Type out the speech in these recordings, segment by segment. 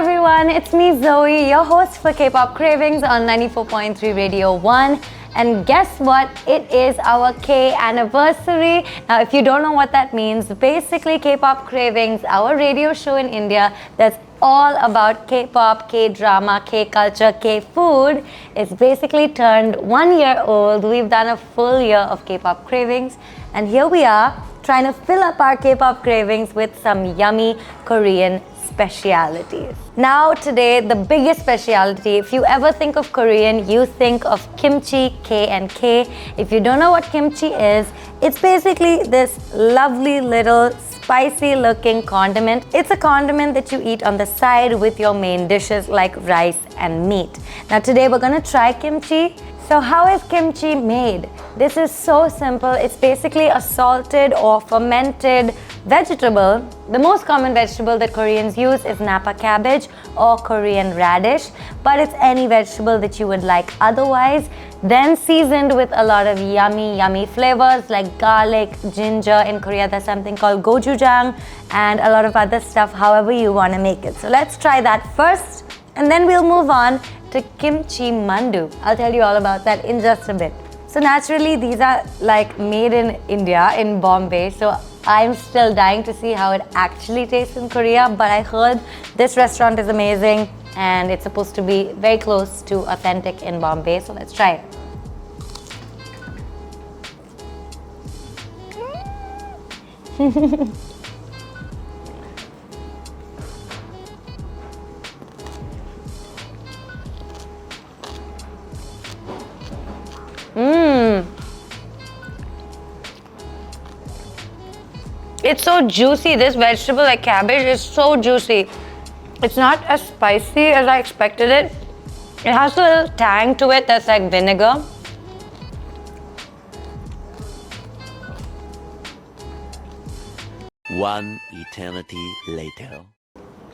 everyone, it's me Zoe, your host for K-Pop Kravings on 94.3 Radio 1. And guess what? It is our K anniversary. Now, if you don't know what that means, basically K-Pop Kravings, our radio show in India that's all about K-pop, K-drama, K-culture, K-food, is basically turned 1 year old. We've done a full year of K-pop Kravings, and here we are trying to fill up our K-pop cravings with some yummy Korean specialities. Now today, the biggest specialty, if you ever think of Korean, you think of kimchi, K and K. If you don't know what kimchi is, it's basically this lovely little spicy looking condiment. It's a condiment that you eat on the side with your main dishes like rice and meat. Now today we're gonna try kimchi. So how is kimchi made? This is so simple. It's basically a salted or fermented vegetable. The most common vegetable that Koreans use is napa cabbage or Korean radish, but it's any vegetable that you would like otherwise, then seasoned with a lot of yummy flavors like garlic, ginger. In Korea there's something called gochujang and a lot of other stuff, however you want to make it. So let's try that first, and then we'll move on to Kimchimandu. I'll tell you all about that in just a bit. So naturally these are like made in India, in Bombay, so I'm still dying to see how it actually tastes in Korea, but I heard this restaurant is amazing and it's supposed to be very close to authentic in Bombay, so let's try it. It's so juicy. This vegetable, like cabbage, is so juicy. It's not as spicy as I expected it. It has a little tang to it that's like vinegar. One eternity later.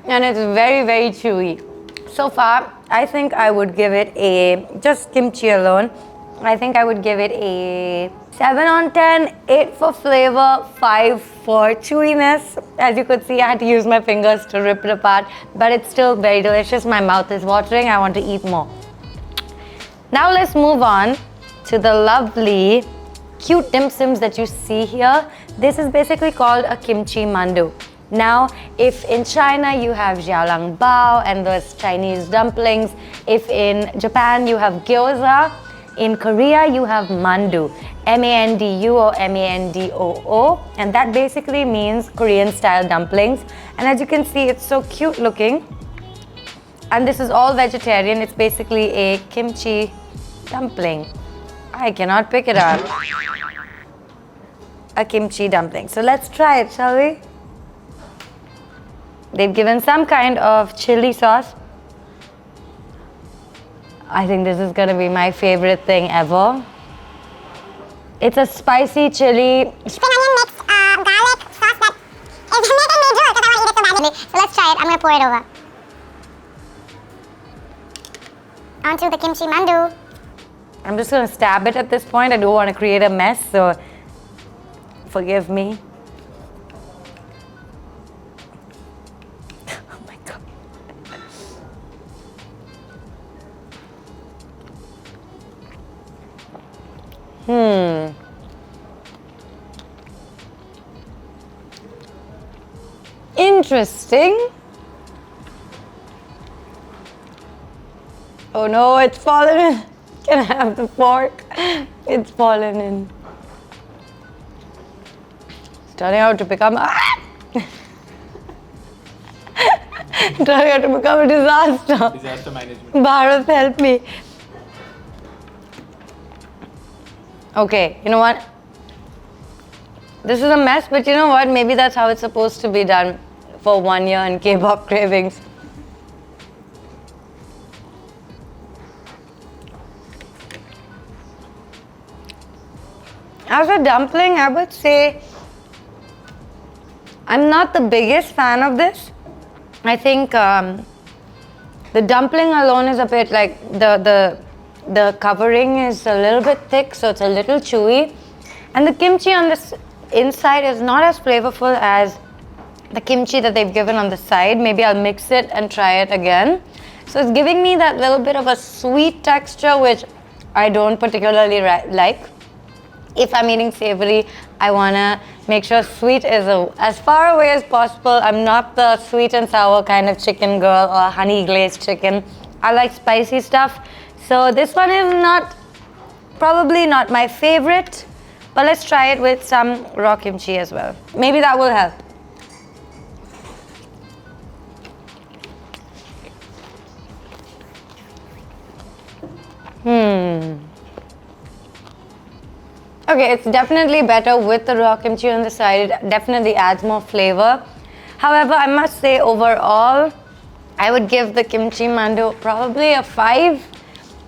And it's very chewy. So far, I think I would give it just kimchi alone, I think I would give it a 7 on 10, 8 for flavor, 5 for chewiness. As you could see, I had to use my fingers to rip it apart, but it's still very delicious. My mouth is watering. I want to eat more. Now let's move on to the lovely, cute dim sums that you see here. This is basically called a kimchimandu. Now, if in China you have xiaolongbao and those Chinese dumplings, if in Japan you have gyoza, in Korea, you have mandu, M-A-N-D-U or M-A-N-D-O-O, and that basically means Korean-style dumplings. And as you can see, it's so cute looking. And this is all vegetarian. It's basically a kimchi dumpling. I cannot pick it up. A kimchi dumpling. So let's try it, shall we? They've given some kind of chili sauce. I think this is going to be my favorite thing ever. It's a spicy chili. Spring onion mix, garlic sauce that is made in New York because I want to eat it so badly. So let's try it. I'm going to pour it over. Onto the kimchi mandu. I'm just going to stab it at this point. I don't want to create a mess, so forgive me. Interesting. Oh no, it's fallen in. Can I have the fork? It's fallen in. It's turning out to become turning out to become a disaster. Disaster management. Bharat, help me. Okay, you know what? This is a mess, but you know what? Maybe that's how it's supposed to be done for 1 year in K-Pop Cravings. As a dumpling, I would say I'm not the biggest fan of this. I think the dumpling alone is a bit like the covering is a little bit thick, so it's a little chewy. And the kimchi on this inside is not as flavorful as the kimchi that they've given on the side. Maybe I'll mix it and try it again. So it's giving me that little bit of a sweet texture, which I don't particularly like. If I'm eating savory, I wanna make sure sweet is as far away as possible. I'm not the sweet and sour kind of chicken girl or honey glazed chicken. I like spicy stuff. So this one is probably not my favorite, but let's try it with some raw kimchi as well. Maybe that will help. Okay, it's definitely better with the raw kimchi on the side. It definitely adds more flavor. However, I must say overall, I would give the kimchimandu probably a 5.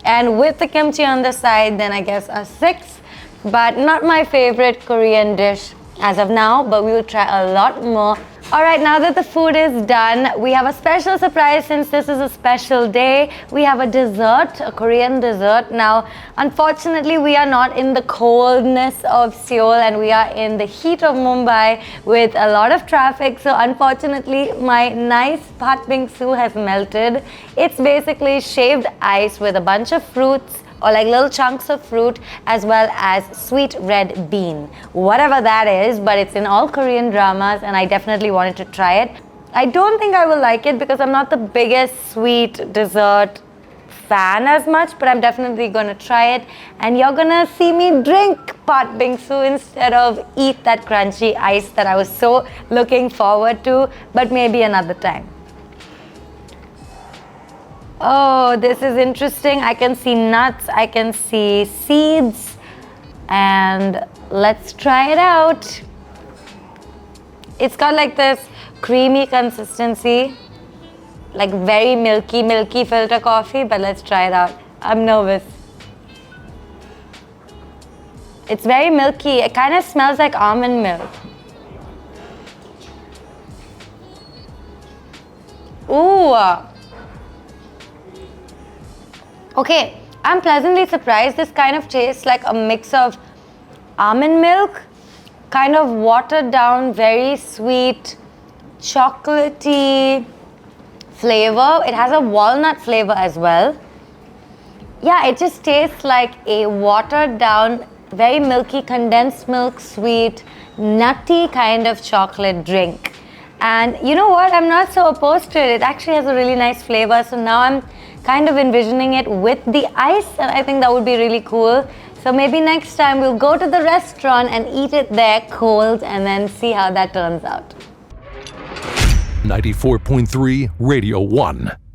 And with the kimchi on the side, then I guess a 6. But not my favorite Korean dish as of now, but we will try a lot more. Alright, now that the food is done, we have a special surprise since this is a special day. We have a dessert, a Korean dessert. Now, unfortunately, we are not in the coldness of Seoul and we are in the heat of Mumbai with a lot of traffic. So, unfortunately, my nice Patbingsu has melted. It's basically shaved ice with a bunch of fruits, or like little chunks of fruit, as well as sweet red bean, whatever that is, but it's in all Korean dramas and I definitely wanted to try it. I don't think I will like it because I'm not the biggest sweet dessert fan as much, but I'm definitely gonna try it and you're gonna see me drink Patbingsu instead of eat that crunchy ice that I was so looking forward to, but maybe another time. Oh, this is interesting. I can see nuts, I can see seeds, and let's try it out. It's got like this creamy consistency, like very milky filter coffee, but let's try it out. I'm nervous. It's very milky. It kind of smells like almond milk. Ooh. Okay, I'm pleasantly surprised. This kind of tastes like a mix of almond milk, kind of watered down, very sweet, chocolatey flavor. It has a walnut flavor as well. Yeah, it just tastes like a watered down, very milky, condensed milk, sweet, nutty kind of chocolate drink. And you know what? I'm not so opposed to it. It actually has a really nice flavor. So now I'm kind of envisioning it with the ice, and I think that would be really cool. So maybe next time we'll go to the restaurant and eat it there cold and then see how that turns out. 94.3 Radio 1.